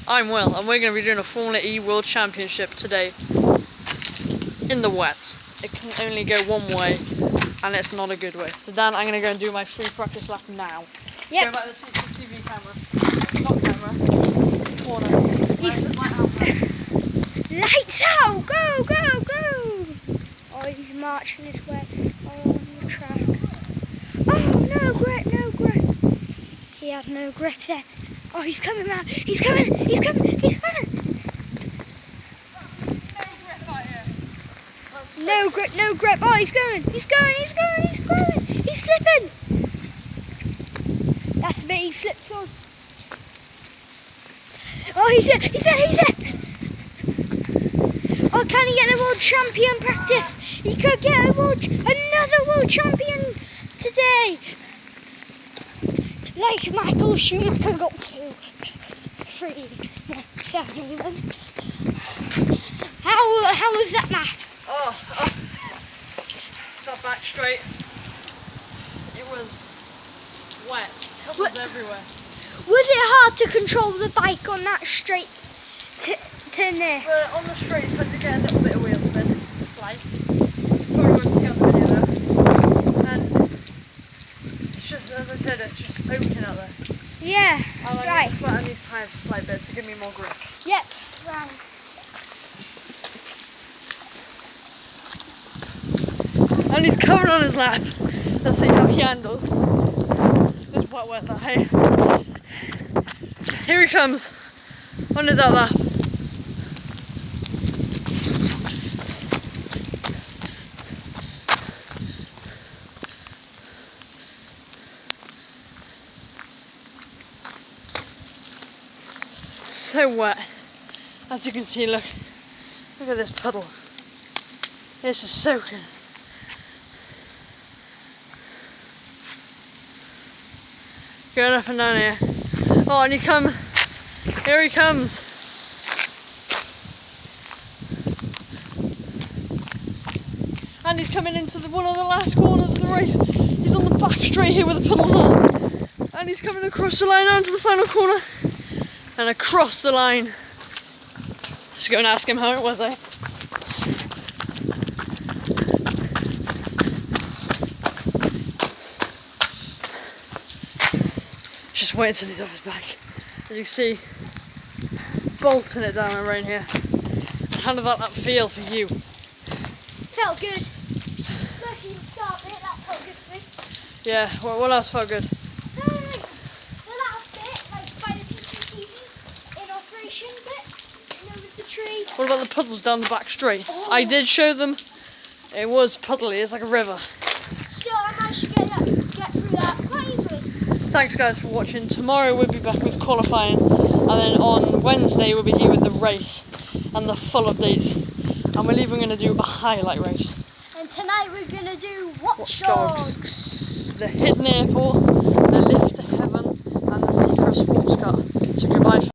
I'm Will, and we're going to be doing a Formula E World Championship today in the wet. It can only go one way, and it's not a good way. So Dan, I'm going to go and do my free practice lap now. Yep. Go back to the CCTV camera. Not camera. Corner. Lights out! Go, go, go! Oh, he's marching his way on the track. Oh, no grip, no grip. He had no grip there. Oh, he's coming round. He's coming, he's coming, he's coming. No grip, no grip. Oh, he's going, he's going, he's going, he's going. He's slipping. That's the bit he slipped on. Oh, he's there, he's there, he's there. Oh, can he get a world champion practice? He could get another world champion today. Like Michael Schumacher got 2, 3, 7 even. How was that map? Oh, got back straight. It was wet. Puddles everywhere. Was it hard to control the bike on that straight turn there? On the straights I did get a little bit of wheel spin, slight. Probably won't see on the video though. And it's just, as I said, it's just soaking out there. Yeah, I right. need to flatten these tyres a slight bit to give me more grip. Yep, right. And he's covered on his lap. Let's see how he handles this wet weather, hey? Here he comes on his out lap. So wet. As you can see, look at this puddle. This is soaking. Going up and down here. Oh, and here he comes. And he's coming into one of the last corners of the race. He's on the back straight here where the puddles are. And he's coming across the line onto the final corner. And across the line. Let's go and ask him how it was, eh? Just wait until he's off his back. As you can see, bolting it down around here. How did that feel for you? Felt good. Especially the start bit, that felt good for me. Yeah, what else felt good? The last bit, like by the CCTV in operation bit, you know, with the tree. What about the puddles down the back straight? Oh. I did show them. It was puddly, it's like a river. Still, I managed to get through that quite easily. Thanks guys for watching. Tomorrow we'll be back with qualifying, and then on Wednesday we'll be here with the race and the full updates, and we're even going to do a highlight race. And tonight we're going to do Watch Dogs. Dogs. The hidden airport, the lift to heaven, and the secret sports car. So goodbye.